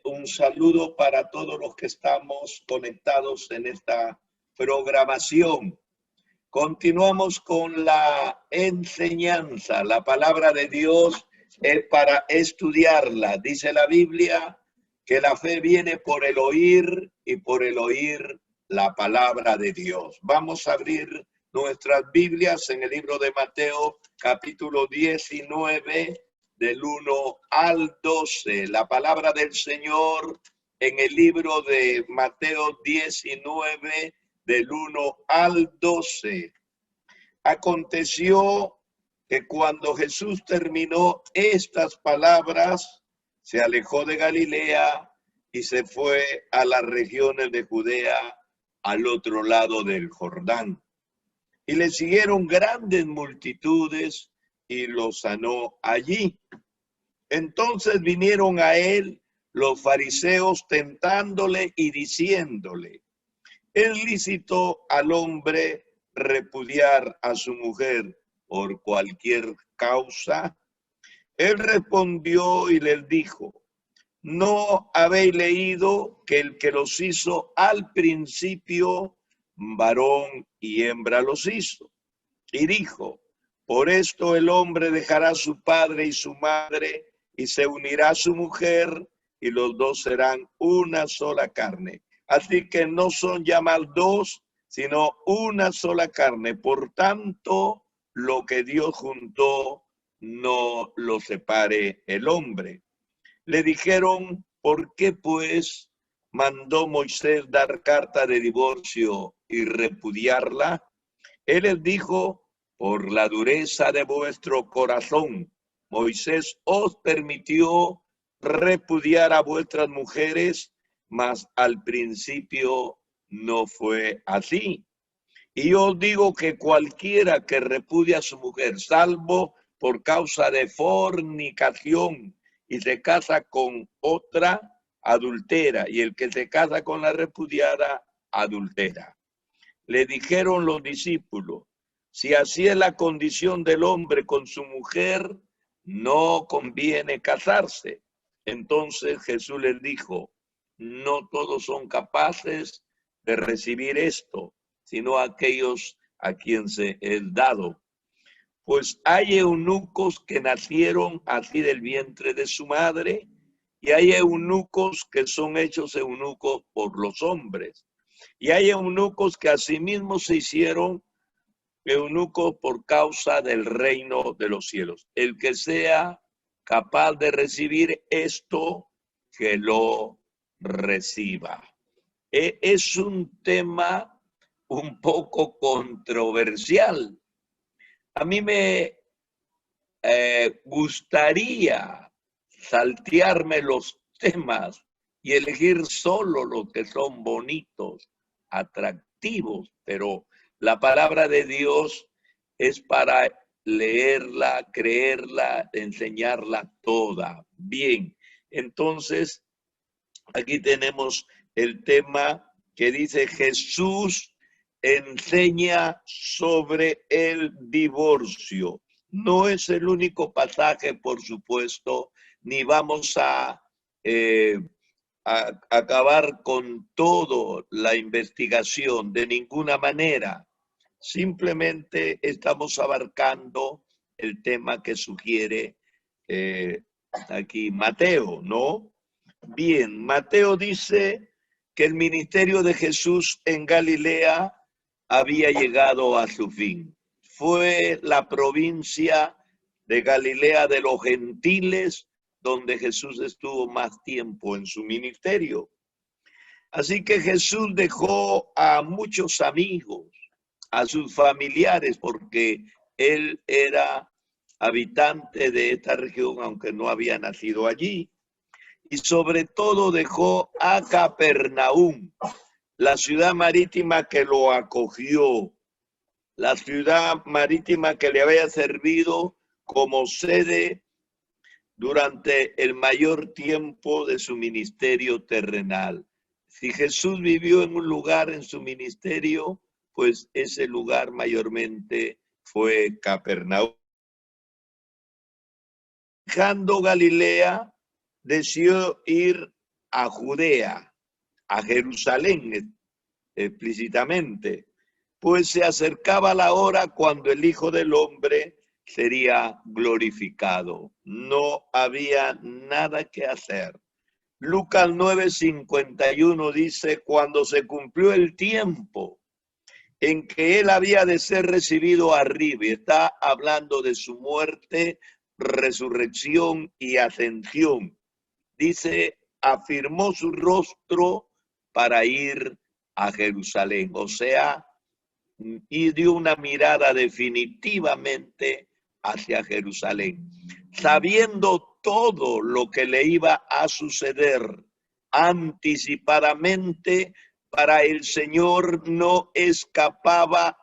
Un saludo para todos los que estamos conectados en esta programación. Continuamos con la enseñanza. La palabra de Dios es para estudiarla. Dice la Biblia que la fe viene por el oír y por el oír la palabra de Dios. Vamos a abrir nuestras Biblias en el libro de Mateo, capítulo 19, del 1 al 12. La palabra del Señor en el libro de Mateo 19, del 1 al 12. Aconteció que cuando Jesús terminó estas palabras, se alejó de Galilea y se fue a las regiones de Judea, al otro lado del Jordán. Y le siguieron grandes multitudes y lo sanó allí. Entonces vinieron a él los fariseos tentándole y diciéndole: ¿es lícito al hombre repudiar a su mujer por cualquier causa? Él respondió y les dijo: ¿no habéis leído que el que los hizo al principio, varón y hembra los hizo? Y dijo: por esto el hombre dejará a su padre y su madre y se unirá a su mujer y los dos serán una sola carne. Así que no son ya más dos, sino una sola carne. Por tanto, lo que Dios juntó, no lo separe el hombre. Le dijeron: ¿por qué pues mandó Moisés dar carta de divorcio y repudiarla? Él les dijo: por la dureza de vuestro corazón, Moisés os permitió repudiar a vuestras mujeres, mas al principio no fue así. Y yo os digo que cualquiera que repudia a su mujer, salvo por causa de fornicación, y se casa con otra, adultera, y el que se casa con la repudiada, adultera. Le dijeron los discípulos: si así es la condición del hombre con su mujer, no conviene casarse. Entonces Jesús les dijo: no todos son capaces de recibir esto, sino aquellos a quien se es dado. Pues hay eunucos que nacieron así del vientre de su madre, y hay eunucos que son hechos eunucos por los hombres. Y hay eunucos que asimismo se hicieron eunucos por causa del reino de los cielos. El que sea capaz de recibir esto, que lo reciba. Es un tema un poco controversial. A mí me gustaría saltearme los temas y elegir solo los que son bonitos, atractivos, pero la palabra de Dios es para leerla, creerla, enseñarla toda. Bien, entonces aquí tenemos el tema que dice: Jesús enseña sobre el divorcio. No es el único pasaje, por supuesto, ni vamos a acabar con toda la investigación de ninguna manera. Simplemente estamos abarcando el tema que sugiere aquí Mateo, ¿no? Bien, Mateo dice que el ministerio de Jesús en Galilea había llegado a su fin. Fue la provincia de Galilea de los gentiles donde Jesús estuvo más tiempo en su ministerio. Así que Jesús dejó a muchos amigos, a sus familiares, porque él era habitante de esta región, aunque no había nacido allí. Y sobre todo dejó a Capernaum, la ciudad marítima que lo acogió, la ciudad marítima que le había servido como sede durante el mayor tiempo de su ministerio terrenal. Si Jesús vivió en un lugar en su ministerio, pues ese lugar mayormente fue Capernaum. Dejando Galilea, decidió ir a Judea, a Jerusalén explícitamente, pues se acercaba la hora cuando el Hijo del Hombre sería glorificado. No había nada que hacer. Lucas 9:51 dice, cuando se cumplió el tiempo en que él había de ser recibido arriba, y está hablando de su muerte, resurrección y ascensión. Dice, afirmó su rostro para ir a Jerusalén, o sea, y dio una mirada definitivamente hacia Jerusalén, sabiendo todo lo que le iba a suceder anticipadamente. Para el Señor no escapaba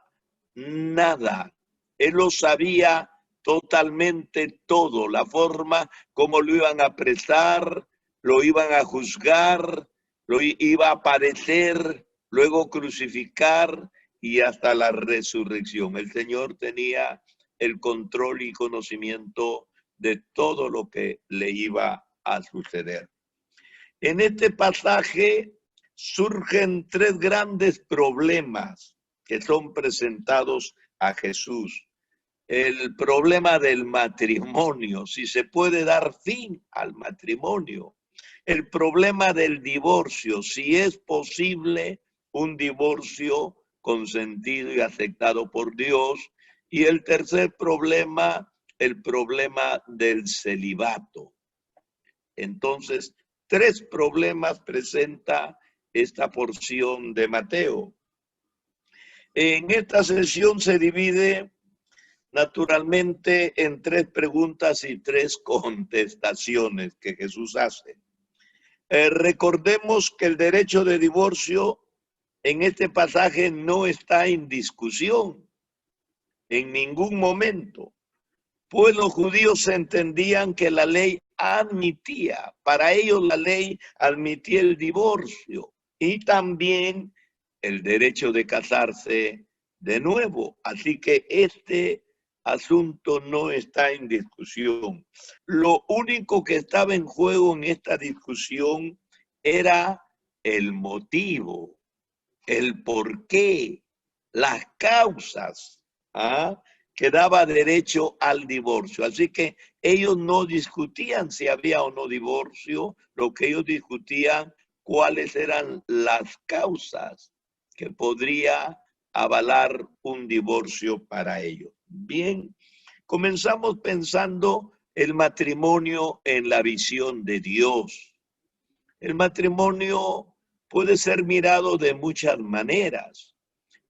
nada. Él lo sabía totalmente todo, la forma como lo iban a apresar, lo iban a juzgar, lo iba a padecer, luego crucificar y hasta la resurrección. El Señor tenía el control y conocimiento de todo lo que le iba a suceder. En este pasaje surgen tres grandes problemas que son presentados a Jesús. El problema del matrimonio, si se puede dar fin al matrimonio. El problema del divorcio, si es posible un divorcio consentido y aceptado por Dios. Y el tercer problema, el problema del celibato. Entonces, tres problemas presenta esta porción de Mateo. En esta sesión se divide naturalmente en tres preguntas y tres contestaciones que Jesús hace. Recordemos que el derecho de divorcio en este pasaje no está en discusión en ningún momento, pues los judíos entendían que la ley admitía, para ellos la ley admitía el divorcio y también el derecho de casarse de nuevo. Así que este asunto no está en discusión. Lo único que estaba en juego en esta discusión era el motivo, el porqué, las causas que daba derecho al divorcio. Así que ellos no discutían si había o no divorcio, lo que ellos discutían cuáles eran las causas que podría avalar un divorcio para ellos. Bien, comenzamos pensando el matrimonio en la visión de Dios. El matrimonio puede ser mirado de muchas maneras,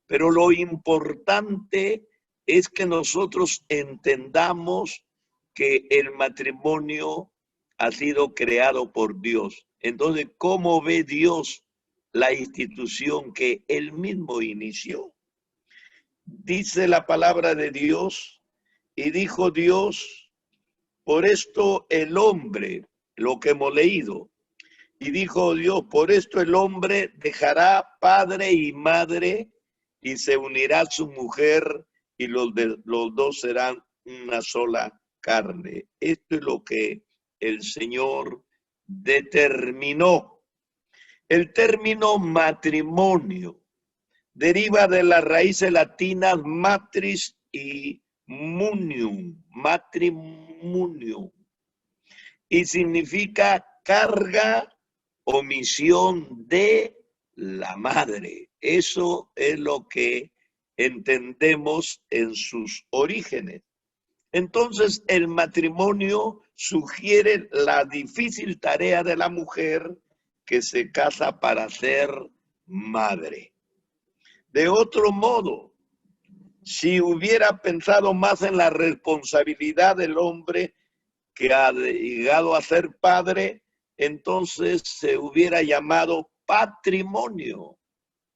pero lo importante es que nosotros entendamos que el matrimonio ha sido creado por Dios. Entonces, ¿cómo ve Dios la institución que Él mismo inició? Dice la palabra de Dios, y dijo Dios, por esto el hombre, lo que hemos leído, y dijo Dios, por esto el hombre dejará padre y madre y se unirá a su mujer y los dos serán una sola carne. Esto es lo que el Señor determinó. El término matrimonio deriva de las raíces latinas matris y munium, matrimonio, y significa carga o misión de la madre. Eso es lo que entendemos en sus orígenes. Entonces, el matrimonio sugiere la difícil tarea de la mujer que se casa para ser madre. De otro modo, si hubiera pensado más en la responsabilidad del hombre que ha llegado a ser padre, entonces se hubiera llamado patrimonio,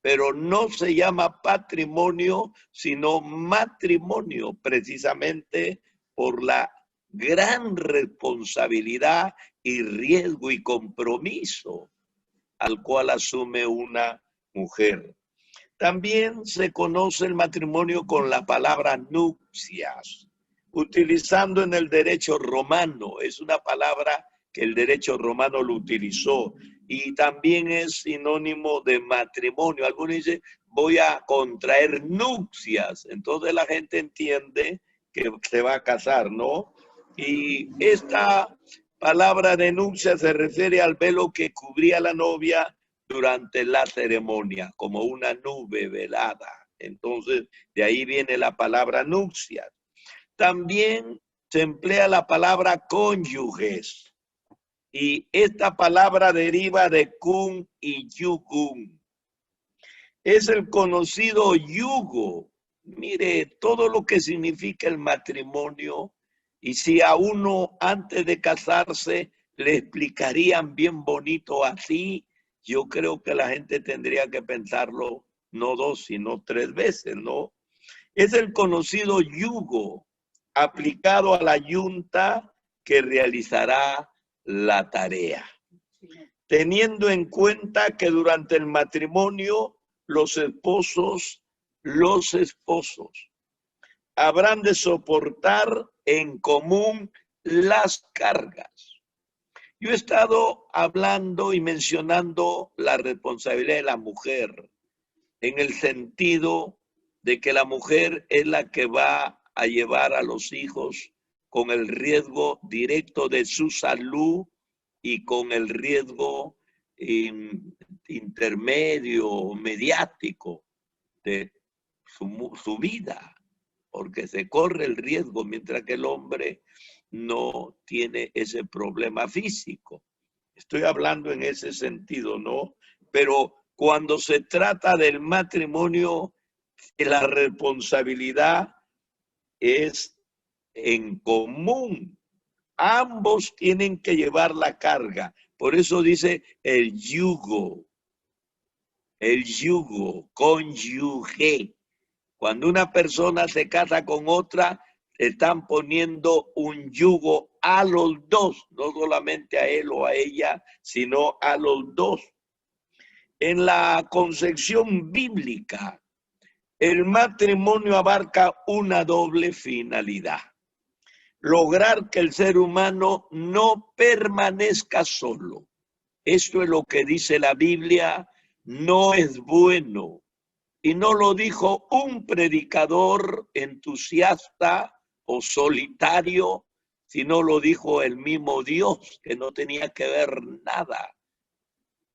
pero no se llama patrimonio, sino matrimonio, precisamente por la gran responsabilidad y riesgo y compromiso al cual asume una mujer. También se conoce el matrimonio con la palabra nupcias, utilizando en el derecho romano. Es una palabra que el derecho romano lo utilizó. y también es sinónimo de matrimonio. Algunos dicen, voy a contraer nupcias. Entonces la gente entiende que se va a casar, ¿no? Y esta palabra de nupcia se refiere al velo que cubría a la novia durante la ceremonia, como una nube velada. Entonces, de ahí viene la palabra nupcias. También se emplea la palabra cónyuges. Y esta palabra deriva de kun y yugun. Es el conocido yugo. Mire, todo lo que significa el matrimonio. Y si a uno antes de casarse le explicarían bien bonito así, yo creo que la gente tendría que pensarlo no 2, sino 3 veces, ¿no? Es el conocido yugo aplicado a la yunta que realizará la tarea, teniendo en cuenta que durante el matrimonio los esposos habrán de soportar en común las cargas. Yo he estado hablando y mencionando la responsabilidad de la mujer en el sentido de que la mujer es la que va a llevar a los hijos con el riesgo directo de su salud y con el riesgo intermedio, mediático de su vida, porque se corre el riesgo, mientras que el hombre no tiene ese problema físico. Estoy hablando en ese sentido, ¿no? Pero cuando se trata del matrimonio, la responsabilidad es en común. Ambos tienen que llevar la carga. Por eso dice el yugo, cónyuge. Cuando una persona se casa con otra, están poniendo un yugo a los dos, no solamente a él o a ella, sino a los dos. En la concepción bíblica, el matrimonio abarca una doble finalidad: lograr que el ser humano no permanezca solo. Esto es lo que dice la Biblia, no es bueno. Y no lo dijo un predicador entusiasta o solitario, sino lo dijo el mismo Dios, que no tenía que ver nada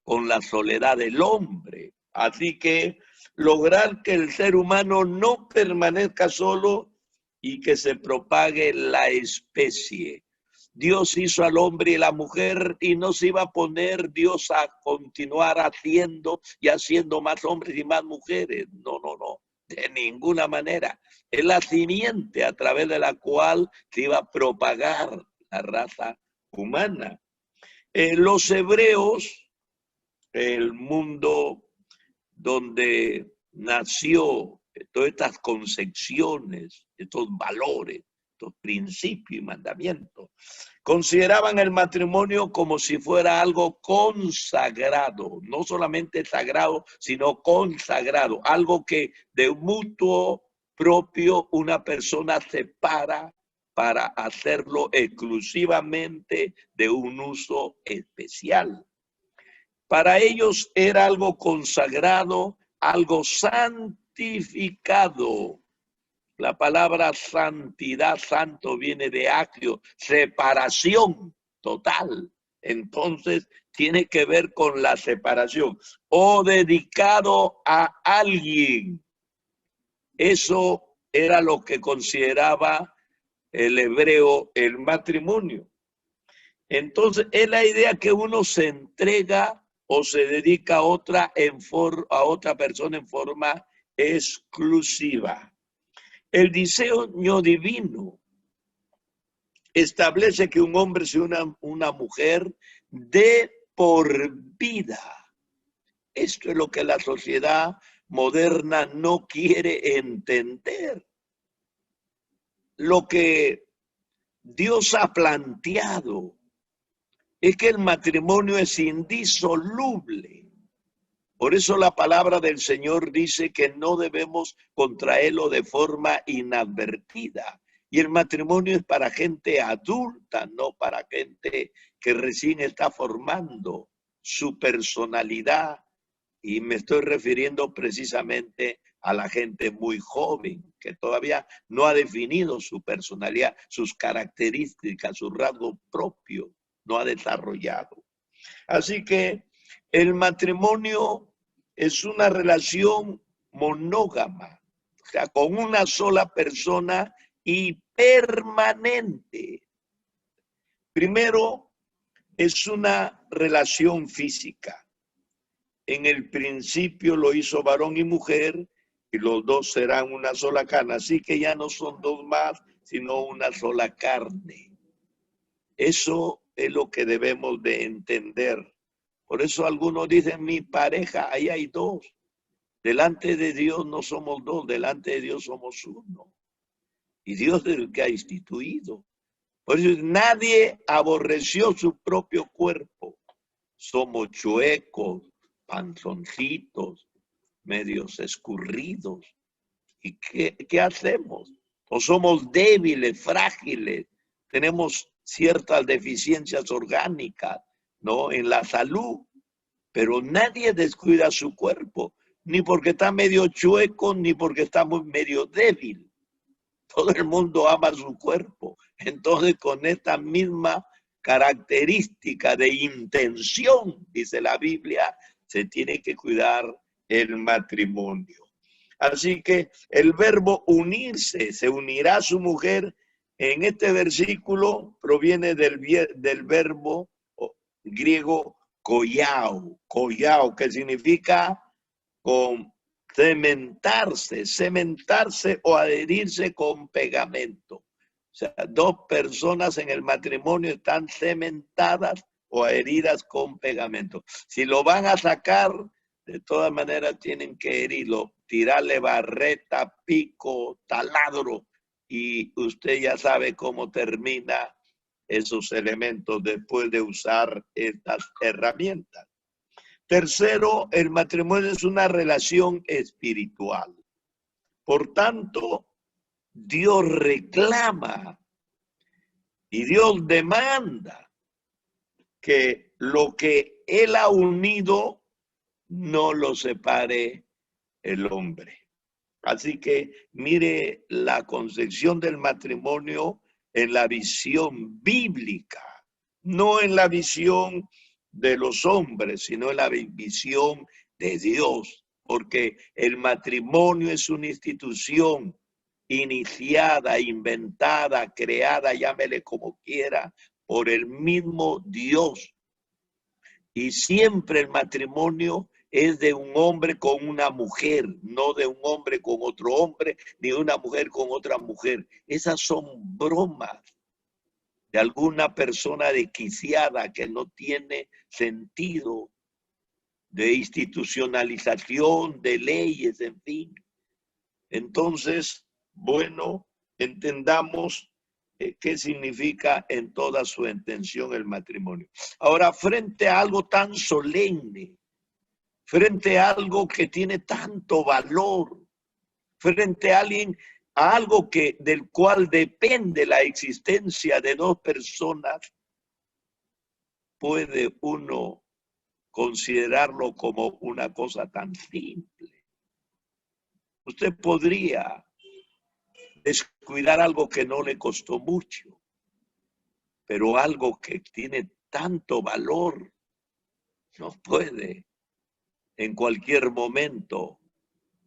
con la soledad del hombre. Así que lograr que el ser humano no permanezca solo y que se propague la especie. Dios hizo al hombre y la mujer y no se iba a poner Dios a continuar haciendo y haciendo más hombres y más mujeres. No, no, no, de ninguna manera. Es la simiente a través de la cual se iba a propagar la raza humana. Los hebreos, el mundo donde nació todas estas concepciones, estos valores, estos principios y mandamientos, consideraban el matrimonio como si fuera algo consagrado, no solamente sagrado, sino consagrado, algo que de mutuo propio una persona separa para hacerlo exclusivamente de un uso especial. Para ellos era algo consagrado, algo santificado. La palabra santidad, santo, viene de actio, separación total. Entonces, tiene que ver con la separación. O dedicado a alguien. Eso era lo que consideraba el hebreo el matrimonio. Entonces, es la idea que uno se entrega o se dedica a otra persona en forma exclusiva. El diseño divino establece que un hombre se una una mujer de por vida. Esto es lo que la sociedad moderna no quiere entender. Lo que Dios ha planteado es que el matrimonio es indisoluble. Por eso la palabra del Señor dice que no debemos contraerlo de forma inadvertida. Y el matrimonio es para gente adulta, no para gente que recién está formando su personalidad, y me estoy refiriendo precisamente a la gente muy joven, que todavía no ha definido su personalidad, sus características, su rasgo propio, no ha desarrollado. Así que el matrimonio es una relación monógama, o sea, con una sola persona y permanente. Primero, es una relación física. En el principio lo hizo varón y mujer, y los dos serán una sola carne. Así que ya no son dos más, sino una sola carne. Eso es lo que debemos de entender. Por eso algunos dicen, mi pareja, ahí hay dos. Delante de Dios no somos dos, delante de Dios somos uno. Y Dios es el que ha instituido. Por eso nadie aborreció su propio cuerpo. Somos chuecos, panzoncitos, medios escurridos. ¿Y qué hacemos? O somos débiles, frágiles, tenemos ciertas deficiencias orgánicas, ¿no? En la salud, pero nadie descuida su cuerpo, ni porque está medio chueco, ni porque está muy medio débil. Todo el mundo ama su cuerpo. Entonces, con esta misma característica de intención, dice la Biblia, se tiene que cuidar el matrimonio. Así que el verbo unirse, se unirá a su mujer, en este versículo proviene del verbo griego koiao, que significa con cementarse o adherirse con pegamento. O sea, dos personas en el matrimonio están cementadas o adheridas con pegamento. Si lo van a sacar, de todas maneras tienen que herirlo, tirarle barreta, pico, taladro, y usted ya sabe cómo termina esos elementos después de usar estas herramientas. Tercero, el matrimonio es una relación espiritual. Por tanto, Dios reclama y Dios demanda que lo que Él ha unido no lo separe el hombre. Así que mire la concepción del matrimonio en la visión bíblica, no en la visión de los hombres, sino en la visión de Dios, porque el matrimonio es una institución iniciada, inventada, creada, llámele como quiera, por el mismo Dios. Y siempre el matrimonio es de un hombre con una mujer, no de un hombre con otro hombre, ni de una mujer con otra mujer. Esas son bromas de alguna persona desquiciada que no tiene sentido de institucionalización, de leyes, en fin. Entonces, bueno, entendamos qué significa en toda su intención el matrimonio. Ahora, frente a algo tan solemne, frente a algo que tiene tanto valor, frente a algo del cual depende la existencia de dos personas, puede uno considerarlo como una cosa tan simple. Usted podría descuidar algo que no le costó mucho, pero algo que tiene tanto valor, no puede en cualquier momento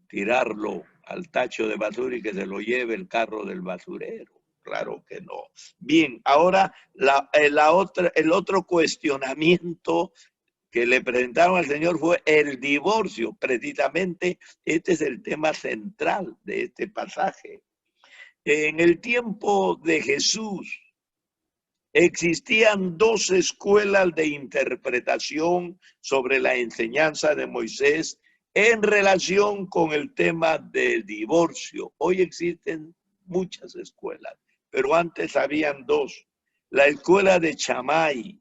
tirarlo al tacho de basura y que se lo lleve el carro del basurero. Claro que no. Bien, ahora el otro cuestionamiento que le presentaron al Señor fue el divorcio. Precisamente este es el tema central de este pasaje. En el tiempo de Jesús existían dos escuelas de interpretación sobre la enseñanza de Moisés en relación con el tema del divorcio. Hoy existen muchas escuelas, pero antes habían dos. La escuela de Shammai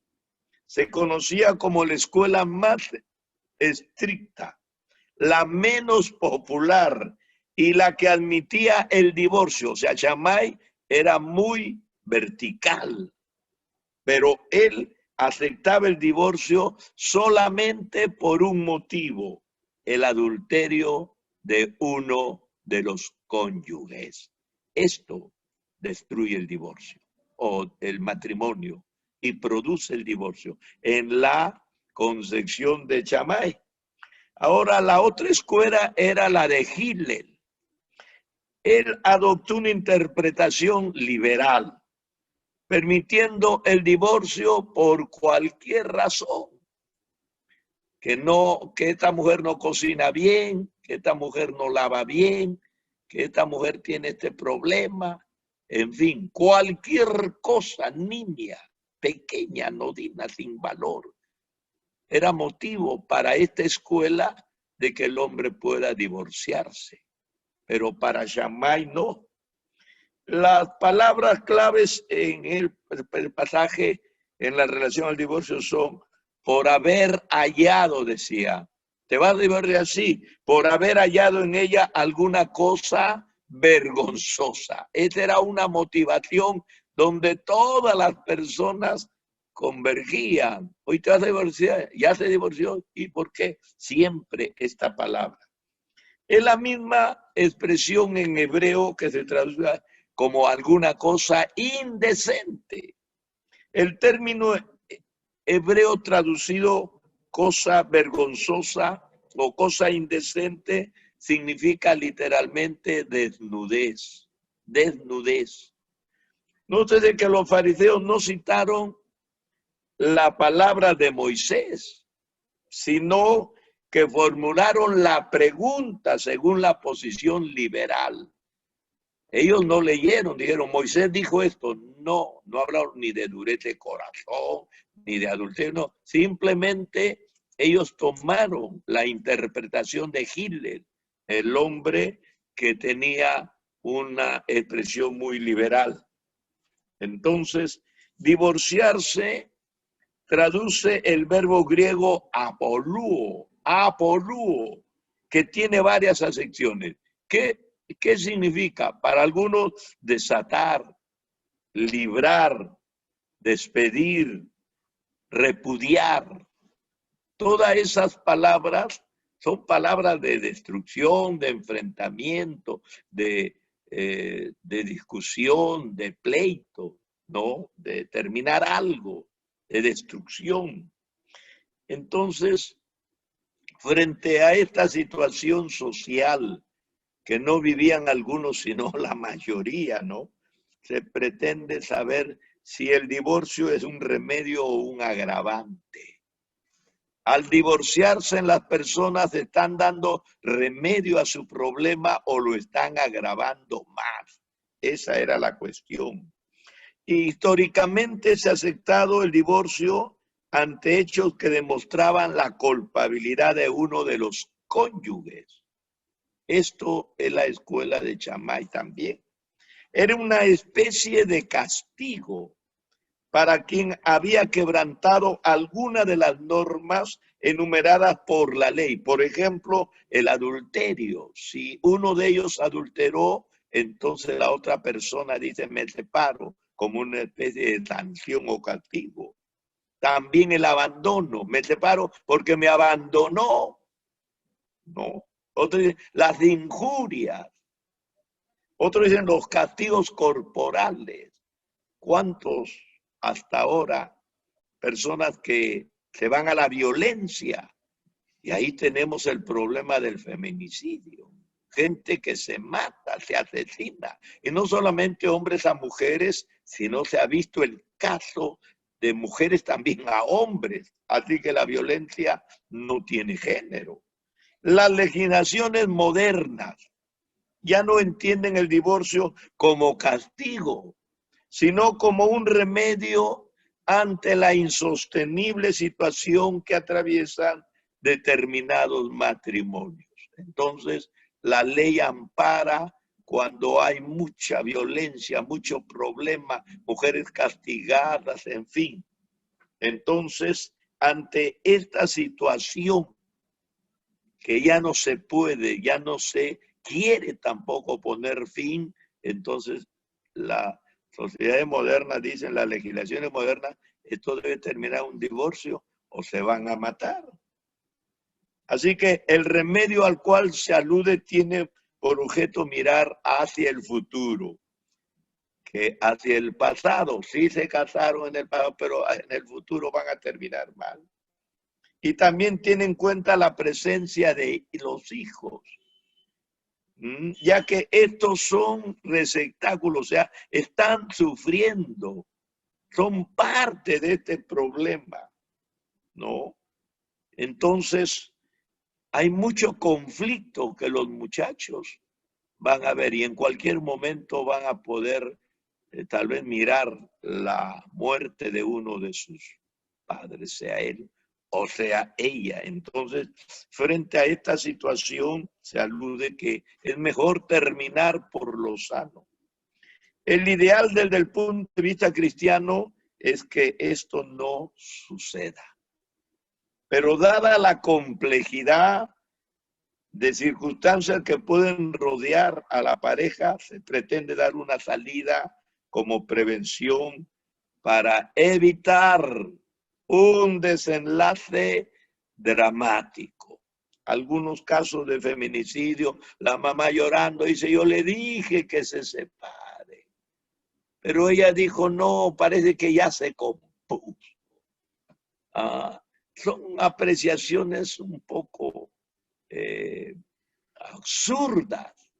se conocía como la escuela más estricta, la menos popular y la que admitía el divorcio. O sea, Shammai era muy vertical, pero él aceptaba el divorcio solamente por un motivo: el adulterio de uno de los cónyuges. Esto destruye el divorcio o el matrimonio y produce el divorcio en la concepción de Shammai. Ahora, la otra escuela era la de Hillel. Él adoptó una interpretación liberal, permitiendo el divorcio por cualquier razón. Que esta mujer no cocina bien, que esta mujer no lava bien, que esta mujer tiene este problema, en fin, cualquier cosa, niña, pequeña, anodina, sin valor, era motivo para esta escuela de que el hombre pueda divorciarse. Pero para Shammai no. Las palabras claves en el pasaje en la relación al divorcio son: por haber hallado, decía. Te vas a divorciar así, por haber hallado en ella alguna cosa vergonzosa. Esa era una motivación donde todas las personas convergían. Hoy te vas a divorciar, ya se divorció. ¿Y por qué? Siempre esta palabra. Es la misma expresión en hebreo que se traduce como alguna cosa indecente. El término hebreo traducido cosa vergonzosa o cosa indecente significa literalmente desnudez. Desnudez. Nótese que los fariseos no citaron la palabra de Moisés, sino que formularon la pregunta según la posición liberal. Ellos no leyeron, dijeron, Moisés dijo esto. No, no hablaron ni de dureza de corazón, ni de adulterio, no. Simplemente ellos tomaron la interpretación de Hitler, el hombre que tenía una expresión muy liberal. Entonces, divorciarse traduce el verbo griego apoluo, que tiene varias acepciones. ¿Qué significa? Para algunos, desatar, librar, despedir, repudiar. Todas esas palabras son palabras de destrucción, de enfrentamiento, de discusión, de pleito, ¿no? De terminar algo, de destrucción. Entonces, frente a esta situación social que no vivían algunos, sino la mayoría, ¿no? Se pretende saber si el divorcio es un remedio o un agravante. Al divorciarse, las personas están dando remedio a su problema o lo están agravando más. Esa era la cuestión. Históricamente se ha aceptado el divorcio ante hechos que demostraban la culpabilidad de uno de los cónyuges. Esto es la escuela de Shammai también. Era una especie de castigo para quien había quebrantado alguna de las normas enumeradas por la ley. Por ejemplo, el adulterio. Si uno de ellos adulteró, entonces la otra persona dice, me separo, como una especie de sanción o castigo. También el abandono. Me separo porque me abandonó. No. Otros dicen las injurias. Otros dicen los castigos corporales. ¿Cuántos hasta ahora personas que se van a la violencia? Y ahí tenemos el problema del feminicidio. Gente que se mata, se asesina. Y no solamente hombres a mujeres, sino se ha visto el caso de mujeres también a hombres. Así que la violencia no tiene género. Las legislaciones modernas ya no entienden el divorcio como castigo, sino como un remedio ante la insostenible situación que atraviesan determinados matrimonios. Entonces, la ley ampara cuando hay mucha violencia, mucho problema, mujeres castigadas, en fin. Entonces, ante esta situación que ya no se puede, ya no se quiere tampoco poner fin, entonces la sociedades modernas dicen, las legislaciones modernas esto debe terminar un divorcio o se van a matar. Así que el remedio al cual se alude tiene por objeto mirar hacia el futuro, que hacia el pasado. Sí se casaron en el pasado, pero en el futuro van a terminar mal. Y también tiene en cuenta la presencia de los hijos, ya que estos son receptáculos, o sea, están sufriendo, son parte de este problema, ¿no? Entonces, hay mucho conflicto que los muchachos van a ver y en cualquier momento van a poder tal vez mirar la muerte de uno de sus padres, sea él o sea ella. Entonces, frente a esta situación, se alude que es mejor terminar por lo sano. El ideal desde el punto de vista cristiano es que esto no suceda. Pero dada la complejidad de circunstancias que pueden rodear a la pareja, se pretende dar una salida como prevención para evitar un desenlace dramático. Algunos casos de feminicidio, la mamá llorando dice, yo le dije que se separe. Pero ella dijo, no, parece que ya se compuso. Son apreciaciones un poco absurdas,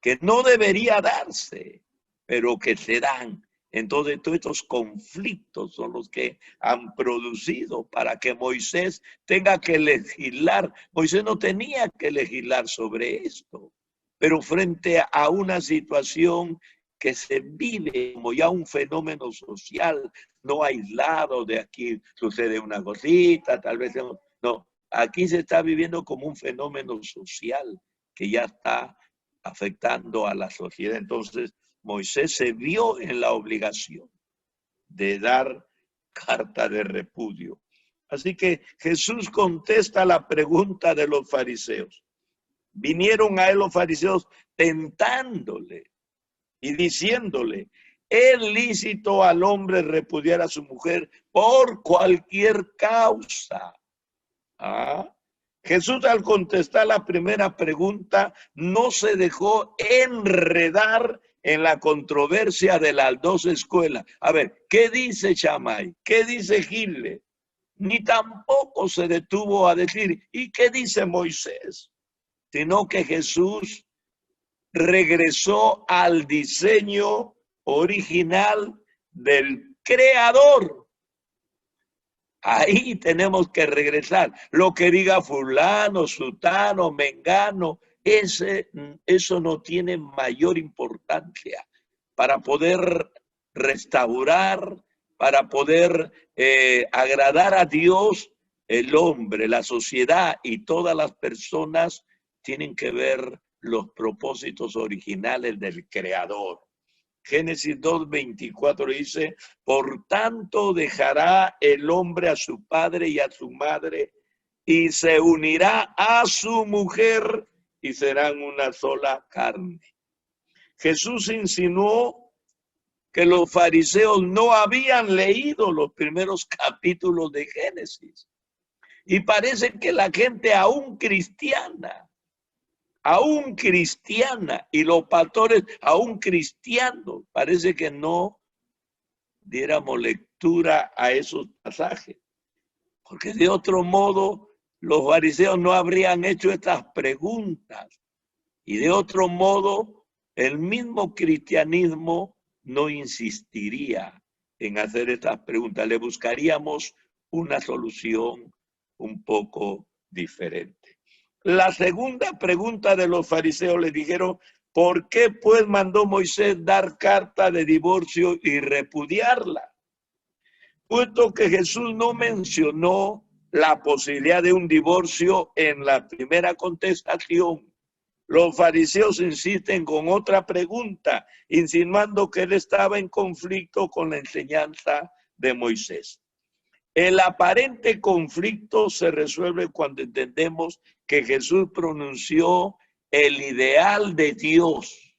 que no debería darse, pero que se dan. Entonces, todos estos conflictos son los que han producido para que Moisés tenga que legislar. Moisés no tenía que legislar sobre esto, pero frente a una situación que se vive como ya un fenómeno social, no aislado de aquí sucede una cosita, tal vez no, aquí se está viviendo como un fenómeno social que ya está afectando a la sociedad. Entonces, Moisés se vio en la obligación de dar carta de repudio. Así que Jesús contesta la pregunta de los fariseos. Vinieron a él los fariseos tentándole y diciéndole, ¿es lícito al hombre repudiar a su mujer por cualquier causa? Jesús, al contestar la primera pregunta, no se dejó enredar en la controversia de las dos escuelas. A ver, ¿qué dice Shammai? ¿Qué dice Gile? Ni tampoco se detuvo a decir, ¿y qué dice Moisés? Sino que Jesús regresó al diseño original del Creador. Ahí tenemos que regresar. Lo que diga fulano, sutano, mengano, eso no tiene mayor importancia para poder restaurar, para poder agradar a Dios. El hombre, la sociedad y todas las personas tienen que ver los propósitos originales del Creador. Génesis 2:24 dice, por tanto dejará el hombre a su padre y a su madre y se unirá a su mujer y serán una sola carne. Jesús insinuó que los fariseos no habían leído los primeros capítulos de Génesis. Y parece que la gente aún cristiana y los pastores aún cristianos, parece que no diéramos lectura a esos pasajes. Porque de otro modo los fariseos no habrían hecho estas preguntas. Y de otro modo el mismo cristianismo no insistiría en hacer estas preguntas. Le buscaríamos una solución un poco diferente. La segunda pregunta de los fariseos le dijeron, ¿por qué pues mandó Moisés dar carta de divorcio y repudiarla? Puesto que Jesús no mencionó la posibilidad de un divorcio en la primera contestación, los fariseos insisten con otra pregunta, insinuando que él estaba en conflicto con la enseñanza de Moisés. El aparente conflicto se resuelve cuando entendemos que Jesús pronunció el ideal de Dios.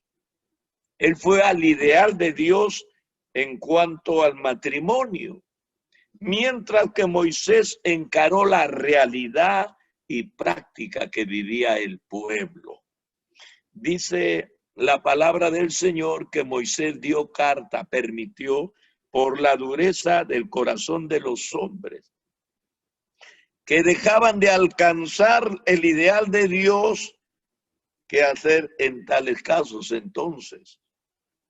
Él fue al ideal de Dios en cuanto al matrimonio. mientras que Moisés encaró la realidad y práctica que vivía el pueblo. Dice la palabra del Señor que Moisés dio carta, permitió por la dureza del corazón de los hombres, que dejaban de alcanzar el ideal de Dios. ¿Qué hacer en tales casos entonces?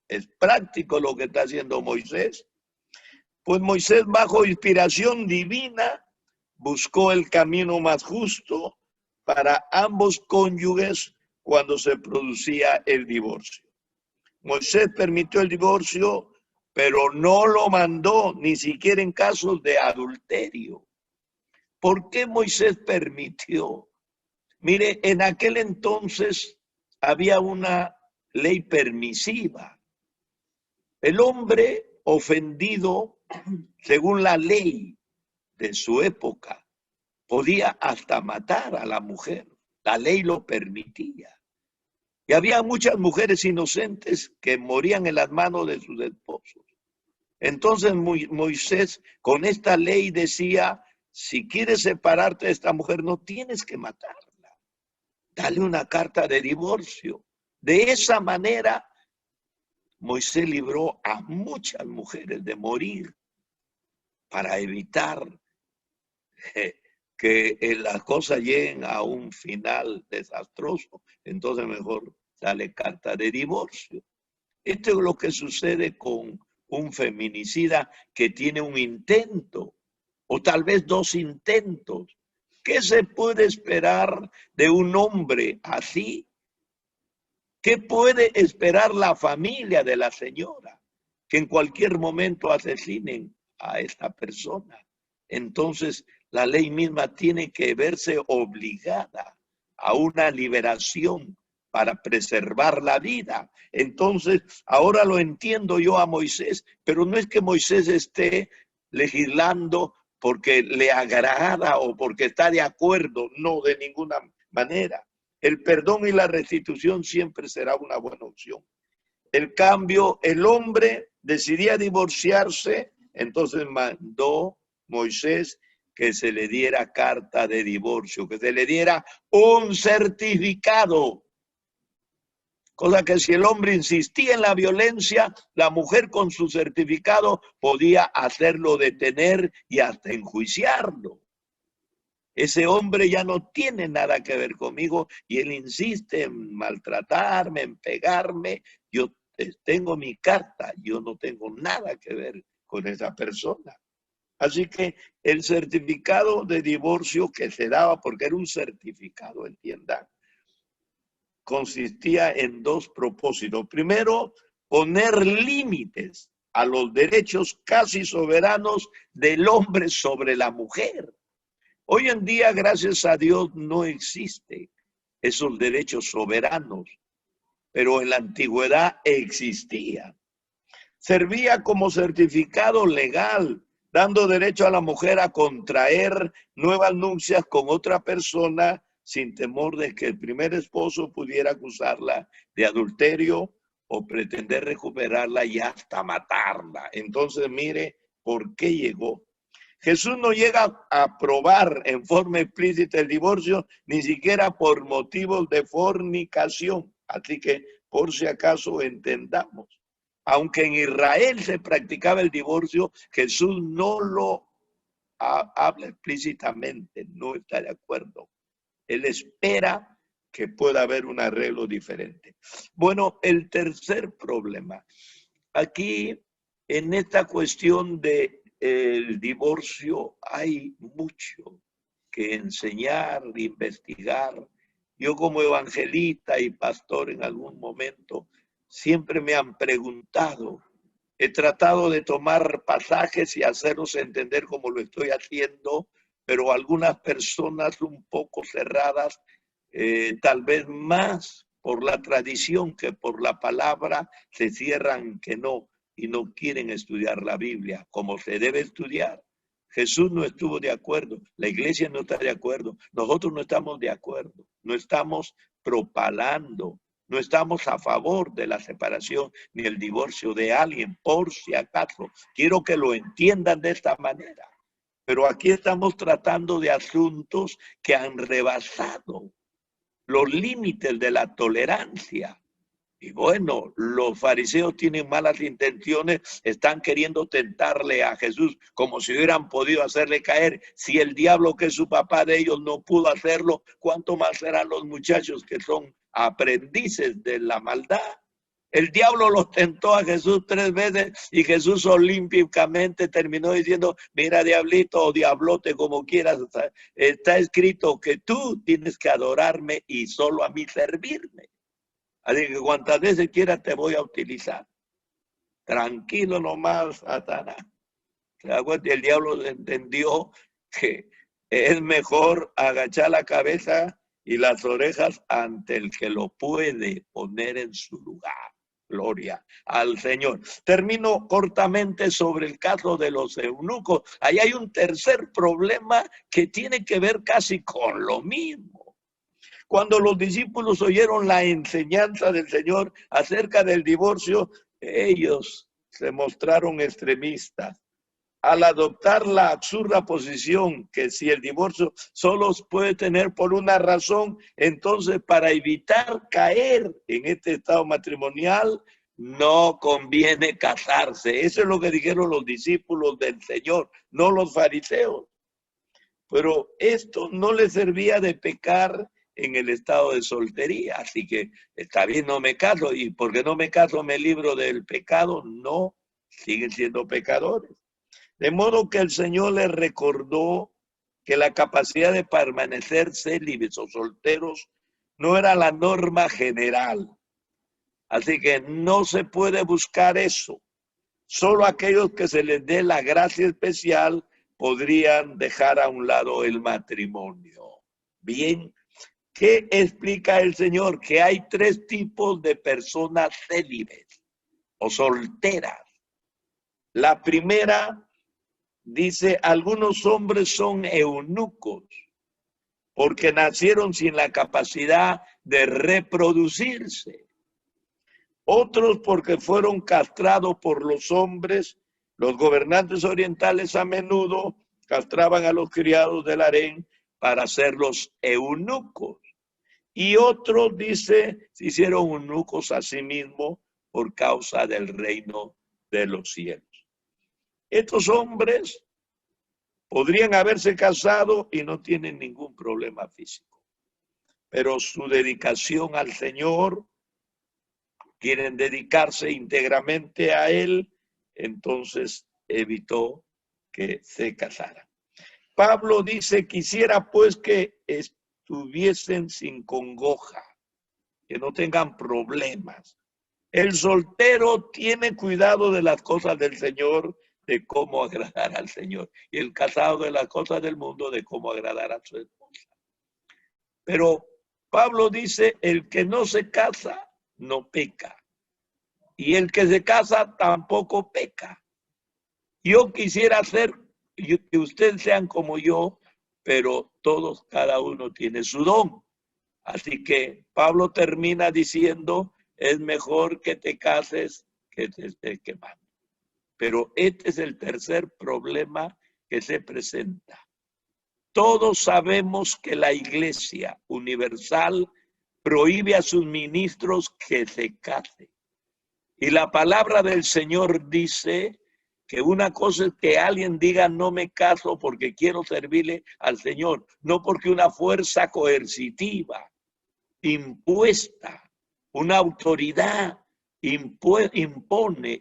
¿Es práctico lo que está haciendo Moisés? Pues Moisés, bajo inspiración divina, buscó el camino más justo para ambos cónyuges cuando se producía el divorcio. Moisés permitió el divorcio, pero no lo mandó ni siquiera en casos de adulterio. ¿Por qué Moisés permitió? Mire, en aquel entonces había una ley permisiva. El hombre ofendido, según la ley de su época, podía hasta matar a la mujer. La ley lo permitía. Y había muchas mujeres inocentes que morían en las manos de sus esposos. Entonces Moisés con esta ley decía, si quieres separarte de esta mujer, no tienes que matarla. Dale una carta de divorcio. De esa manera, Moisés libró a muchas mujeres de morir para evitar que las cosas lleguen a un final desastroso. Entonces mejor dale carta de divorcio. Esto es lo que sucede con un feminicida que tiene un intento o tal vez dos intentos. ¿Qué se puede esperar de un hombre así? ¿Qué puede esperar la familia de la señora? Que en cualquier momento asesinen a esta persona. Entonces, la ley misma tiene que verse obligada a una liberación para preservar la vida. Entonces, ahora lo entiendo yo a Moisés, pero no es que Moisés esté legislando porque le agrada o porque está de acuerdo, no, de ninguna manera. El perdón y la restitución siempre será una buena opción. En cambio, el hombre decidía divorciarse, entonces mandó Moisés que se le diera carta de divorcio, que se le diera un certificado. Cosa que si el hombre insistía en la violencia, la mujer con su certificado podía hacerlo detener y hasta enjuiciarlo. Ese hombre ya no tiene nada que ver conmigo y él insiste en maltratarme, en pegarme. Yo tengo mi carta, yo no tengo nada que ver con esa persona. Así que el certificado de divorcio que se daba, porque era un certificado, entiendan, consistía en dos propósitos. Primero, poner límites a los derechos casi soberanos del hombre sobre la mujer. Hoy en día, gracias a Dios, no existen esos derechos soberanos, pero en la antigüedad existían. Servía como certificado legal, dando derecho a la mujer a contraer nuevas nupcias con otra persona sin temor de que el primer esposo pudiera acusarla de adulterio o pretender recuperarla y hasta matarla. Entonces, mire por qué llegó. Jesús no llega a aprobar en forma explícita el divorcio, ni siquiera por motivos de fornicación. Así que, por si acaso, entendamos. Aunque en Israel se practicaba el divorcio, Jesús no lo habla explícitamente, no está de acuerdo. Él espera que pueda haber un arreglo diferente. Bueno, el tercer problema. Aquí, en esta cuestión de el divorcio hay mucho que enseñar, investigar. Yo como evangelista y pastor en algún momento siempre me han preguntado. He tratado de tomar pasajes y hacerlos entender como lo estoy haciendo, pero algunas personas un poco cerradas, tal vez más por la tradición que por la palabra, se cierran que no y no quieren estudiar la Biblia como se debe estudiar. Jesús no estuvo de acuerdo, la iglesia no está de acuerdo, nosotros no estamos de acuerdo, no estamos propalando, no estamos a favor de la separación ni el divorcio de alguien, por si acaso. Quiero que lo entiendan de esta manera. Pero aquí estamos tratando de asuntos que han rebasado los límites de la tolerancia. Y bueno, los fariseos tienen malas intenciones, están queriendo tentarle a Jesús como si hubieran podido hacerle caer. Si el diablo, que es su papá de ellos, no pudo hacerlo, ¿cuánto más serán los muchachos que son aprendices de la maldad? El diablo los tentó a Jesús 3 veces y Jesús olímpicamente terminó diciendo, mira, diablito o diablote, como quieras, está escrito que tú tienes que adorarme y solo a mí servirme. Así que cuantas veces quieras te voy a utilizar. Tranquilo nomás, Satanás. El diablo entendió que es mejor agachar la cabeza y las orejas ante el que lo puede poner en su lugar. Gloria al Señor. Termino cortamente sobre el caso de los eunucos. Ahí hay un tercer problema que tiene que ver casi con lo mismo. Cuando los discípulos oyeron la enseñanza del Señor acerca del divorcio, ellos se mostraron extremistas. Al adoptar la absurda posición que si el divorcio solo puede tener por una razón, entonces para evitar caer en este estado matrimonial, no conviene casarse. Eso es lo que dijeron los discípulos del Señor, no los fariseos. Pero esto no les servía de pecar en el estado de soltería. Así que está bien, no me caso. ¿Y por qué no me caso me libro del pecado? No, siguen siendo pecadores. De modo que el Señor les recordó que la capacidad de permanecer célibes o solteros no era la norma general. Así que no se puede buscar eso. Solo aquellos que se les dé la gracia especial podrían dejar a un lado el matrimonio. Bien, ¿qué explica el Señor? Que hay 3 tipos de personas célibes o solteras. La primera dice, algunos hombres son eunucos porque nacieron sin la capacidad de reproducirse. Otros porque fueron castrados por los hombres. Los gobernantes orientales a menudo castraban a los criados del harén para hacerlos eunucos. Y otros, dice, se hicieron eunucos a sí mismos por causa del reino de los cielos. Estos hombres podrían haberse casado y no tienen ningún problema físico. Pero su dedicación al Señor, quieren dedicarse íntegramente a Él, entonces evitó que se casaran. Pablo dice, quisiera pues que estuviesen sin congoja, que no tengan problemas. El soltero tiene cuidado de las cosas del Señor, de cómo agradar al Señor. Y el casado de las cosas del mundo, de cómo agradar a su esposa. Pero Pablo dice, el que no se casa, no peca. Y el que se casa, tampoco peca. Yo quisiera hacer que ustedes sean como yo, pero todos, cada uno tiene su don. Así que Pablo termina diciendo, es mejor que te cases que te estés quemando. Pero este es el tercer problema que se presenta. Todos sabemos que la Iglesia Universal prohíbe a sus ministros que se casen. Y la palabra del Señor dice que una cosa es que alguien diga no me caso porque quiero servirle al Señor, no porque una fuerza coercitiva, impuesta, una autoridad impone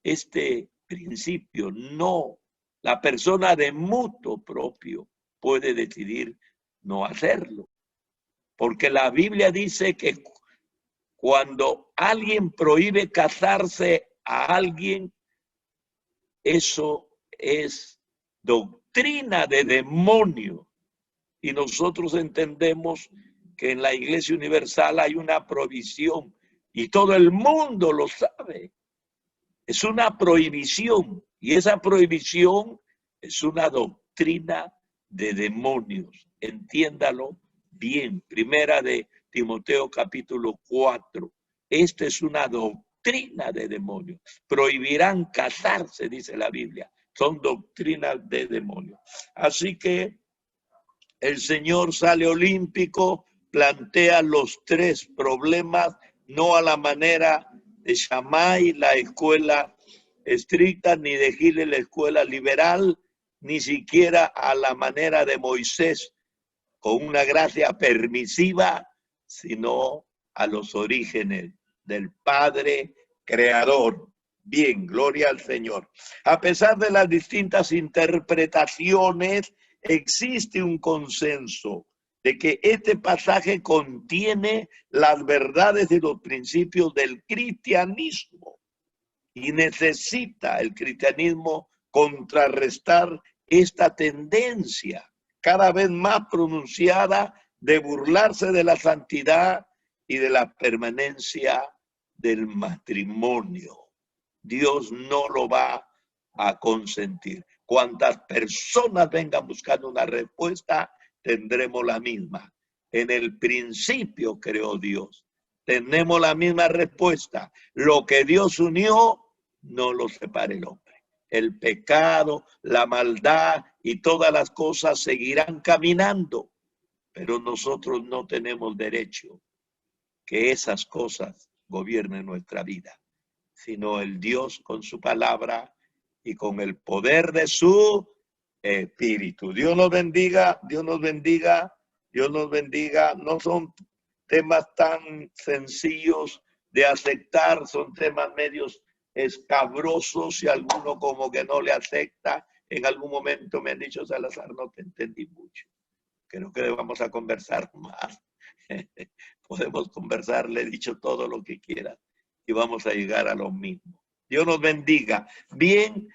este principio. No, la persona de mutuo propio puede decidir no hacerlo. Porque la Biblia dice que cuando alguien prohíbe casarse a alguien, eso es doctrina de demonio. Y nosotros entendemos que en la Iglesia Universal hay una prohibición y todo el mundo lo sabe. Es una prohibición y esa prohibición es una doctrina de demonios. Entiéndalo bien. Primera de Timoteo capítulo 4. Esta es una doctrina de demonios. Prohibirán casarse, dice la Biblia, son doctrinas de demonios. Así que el Señor sale olímpico, plantea los tres problemas, no a la manera de Shammai, la escuela estricta, ni de Gilel, la escuela liberal, ni siquiera a la manera de Moisés, con una gracia permisiva, sino a los orígenes del Padre Creador. Bien, gloria al Señor. A pesar de las distintas interpretaciones, existe un consenso de que este pasaje contiene las verdades y los principios del cristianismo y necesita el cristianismo contrarrestar esta tendencia cada vez más pronunciada de burlarse de la santidad y de la permanencia del matrimonio. Dios no lo va a consentir. Cuantas personas vengan buscando una respuesta, tendremos la misma. En el principio creó Dios. Tenemos la misma respuesta. Lo que Dios unió, no lo separe el hombre. El pecado, la maldad y todas las cosas seguirán caminando, pero nosotros no tenemos derecho que esas cosas gobiernen nuestra vida, sino el Dios con su palabra y con el poder de su espíritu. Dios nos bendiga, Dios nos bendiga, Dios nos bendiga. No son temas tan sencillos de aceptar, son temas medios escabrosos y alguno como que no le acepta. En algún momento me han dicho, Salazar, no te entendí mucho. Creo que vamos a conversar más. Podemos conversar, le he dicho todo lo que quiera y vamos a llegar a lo mismo. Dios nos bendiga. Bien,